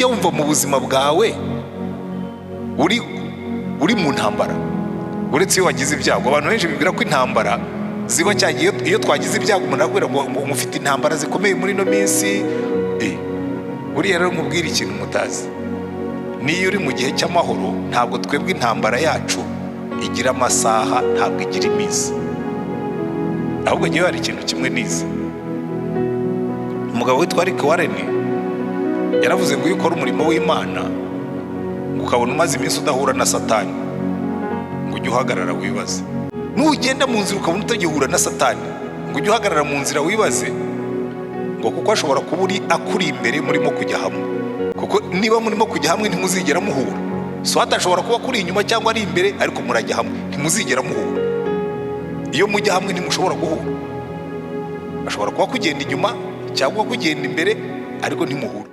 ujya wumva mu buzima bwawe uri mu ntambara, uretse iyo wagize ibyago. Abantu benshi bibwira ko intambara ziba cyagiye iyo twagize ibyago, umuntu akubwira ngo mufite intambara zikomeye muri ino minsi. Buriya rero nkubwira ikintu mutazi, niyo uri mu gihe cy'amahoro, ntabwo twebwe intambara yacu igira amasaha, ntabwo igira iminsi. Ahubwo ngewe hari ikintu kimwe nize. Umugabo witwa Rick Warren yaravuze ngo iyo ukora umurimo w'Imana ukabona umaze iminsi udahura na Satani, ngo ujye uhagarara wibaze. Nugenda mu nzira ukabona utagihura na Satani, ngo ujye uhagarara mu nzira wibaze, ngo kuko ashobora kuba akuri imbere murimo kujya hamwe. Kuko niba murimo kujya hamwe ntimuzigera muhura. So hatashobora kuba kuri inyuma cyangwa ari imbere, ariko murajya hamwe ntimuzigera muhura. Iyo mujya hamwe ntimushobora guhura. Ashobora kuba kugenda inyuma cyangwa kugenda imbere, ariko ntimuhura.